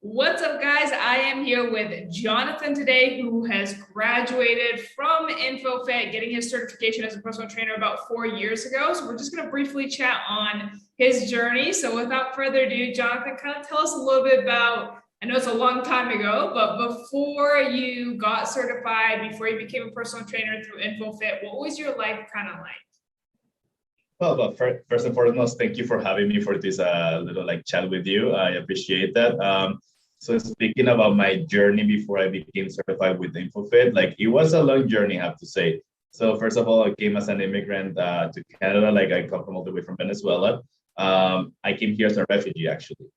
What's up, guys? I am here with Jonathan today, who has graduated from Infofit, getting his certification as a personal trainer about 4 years ago. So we're just going to briefly chat on his journey. So without further ado, Jonathan, kind of tell us a little bit about, I know it's a long time ago, but before you got certified, before you became a personal trainer through Infofit, what was your life kind of like? Well, but first and foremost, thank you for having me for this little chat with you. I appreciate that. So speaking about my journey before I became certified with Infofit, it was a long journey, I have to say. So first of all, I came as an immigrant to Canada. I come from all the way from Venezuela. I came here as a refugee, actually.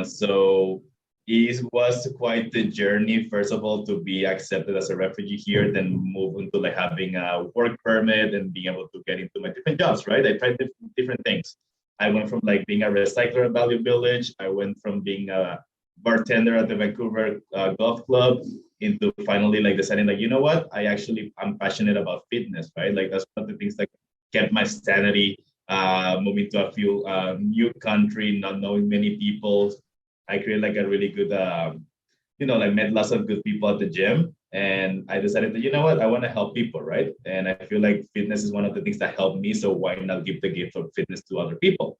So it was quite the journey, first of all, to be accepted as a refugee here, then move into having a work permit and being able to get into my different jobs, right? I tried different things. I went from being a recycler at Value Village. I went from being a bartender at the Vancouver Golf Club into finally deciding you know what, I'm passionate about fitness, right? That's one of the things that kept my sanity, moving to a few new country, not knowing many people. I created a really good, met lots of good people at the gym. And I decided that, you know what, I want to help people, right? And I feel like fitness is one of the things that helped me. So why not give the gift of fitness to other people?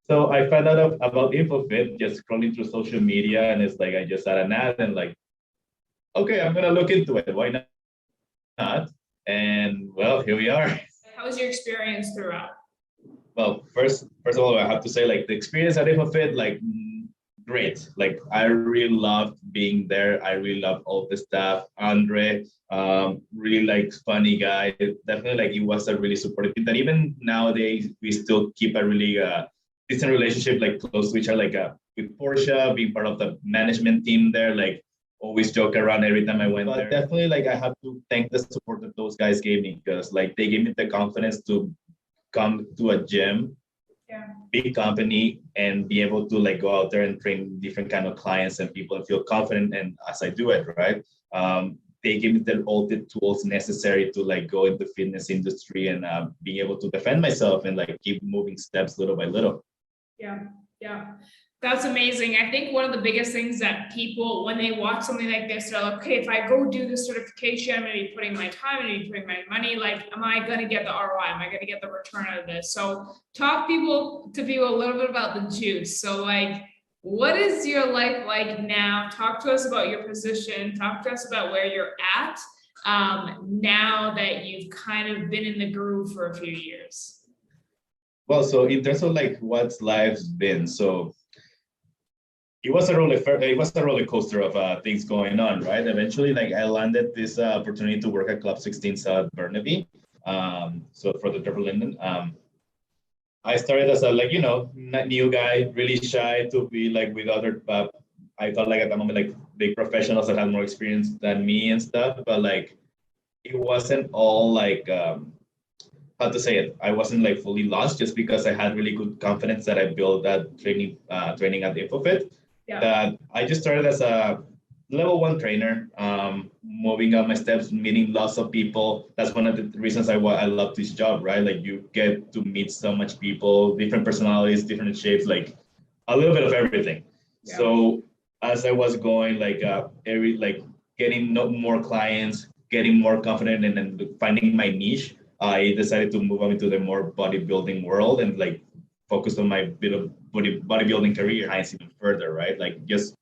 So I found out about Infofit just scrolling through social media. And it's I just saw an ad and okay, I'm going to look into it. Why not? And well, here we are. How was your experience throughout? Well, first of all, I have to say the experience at Infofit, great. I really loved being there. I really loved all the staff. Andre, really funny guy. Definitely he was a really supportive team that even nowadays we still keep a really decent relationship, close to each other. With Portia being part of the management team there, always joke around every time I went there. Definitely I have to thank the support that those guys gave me, because they gave me the confidence to come to a gym, big company, and be able to go out there and train different kind of clients and people and feel confident. And as I do it, right, they give me all the tools necessary to go in the fitness industry and being able to defend myself and keep moving steps little by little. Yeah. That's amazing. I think one of the biggest things that people, when they watch something like this, they're like, okay, if I go do this certification, I'm going to be putting my time, I'm going to be putting my money. Am I going to get the ROI? Am I going to get the return out of this? So talk to people a little bit about the juice. So what is your life like now? Talk to us about your position. Talk to us about where you're at now that you've kind of been in the groove for a few years. Well, so in terms of what's life's been, so it was a roller coaster of things going on, right? Eventually, I landed this opportunity to work at Club 16 South Burnaby, so for the Triple Linden. I started as a new guy, really shy to be with other. I thought at the moment big professionals that had more experience than me and stuff, but it wasn't all how to say it. I wasn't fully lost just because I had really good confidence that I built that training at Infofit. Yeah. That I just started as a level 1 trainer, moving up my steps, meeting lots of people. That's one of the reasons I love this job, right? You get to meet so much people, different personalities, different shapes, a little bit of everything. Yeah. So as I was going, getting more clients, getting more confident, and then finding my niche, I decided to move on into the more bodybuilding world and focused on my bit of bodybuilding career even further, right? Just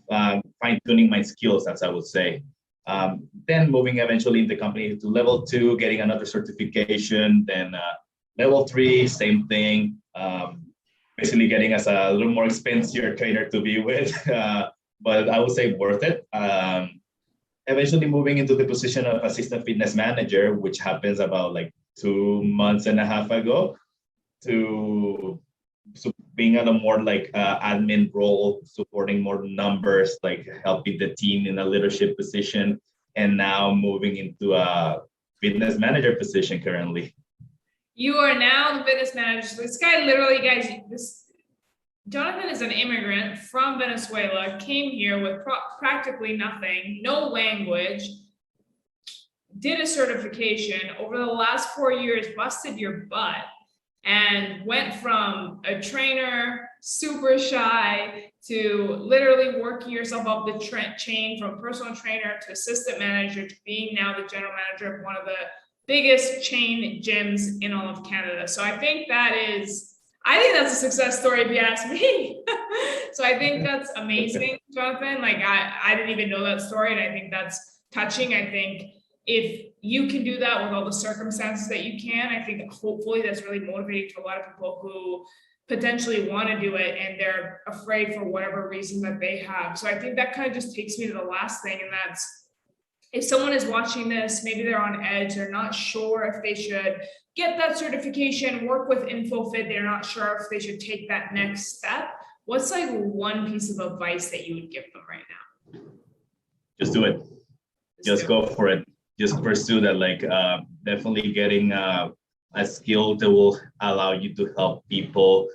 fine-tuning my skills, as I would say. Then moving eventually in the company to level 2, getting another certification, then level 3, same thing. Basically getting as a little more expensive trainer to be with, but I would say worth it. Eventually moving into the position of assistant fitness manager, which happens about 2.5 months ago, to being at a more admin role, supporting more numbers, helping the team in a leadership position, and now moving into a fitness manager position currently. You are now the fitness manager. So this guy literally, guys, Jonathan is an immigrant from Venezuela, came here with practically nothing, no language, did a certification over the last 4 years, busted your butt, and went from a trainer super shy to literally working yourself up the chain from personal trainer to assistant manager to being now the general manager of one of the biggest chain gyms in all of Canada. So I think that's a success story if you ask me. So I think that's amazing, Jonathan. Like I didn't even know that story, and I think that's touching. I think if you can do that with all the circumstances that you can, I think hopefully that's really motivating to a lot of people who potentially want to do it and they're afraid for whatever reason that they have. So I think that kind of just takes me to the last thing, and that's if someone is watching this, maybe they're on edge, they're not sure if they should get that certification, work with Infofit, they're not sure if they should take that next step. What's like one piece of advice that you would give them right now? Just do it. Just go for it. Just pursue that. Like definitely getting a skill that will allow you to help people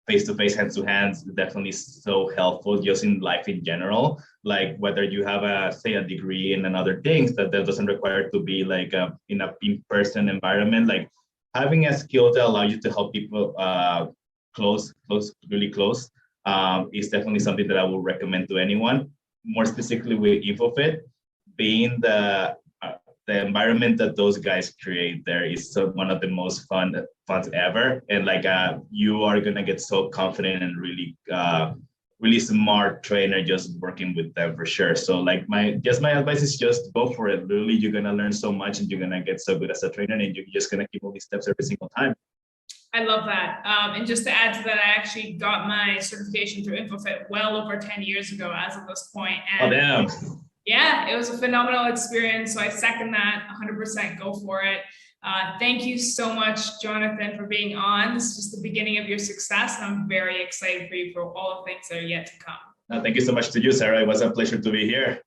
face to face, hands to hands, definitely so helpful just in life in general. Like whether you have a degree in another things that doesn't require to be like in a in-person environment. Like having a skill that allows you to help people really close is definitely something that I would recommend to anyone. More specifically with Infofit, being the environment that those guys create there is one of the most fun ever, and like you are gonna get so confident and really smart trainer just working with them for sure. So like my advice is just go for it. Really, you're gonna learn so much and you're gonna get so good as a trainer, and you're just gonna keep all these steps every single time. I love that. And just to add to that, I actually got my certification through Infofit well over 10 years ago as of this point. And oh damn. Yeah, it was a phenomenal experience. So I second that 100%. Go for it. Thank you so much, Jonathan, for being on. This is just the beginning of your success, and I'm very excited for you for all the things that are yet to come. Thank you so much to you, Sarah. It was a pleasure to be here.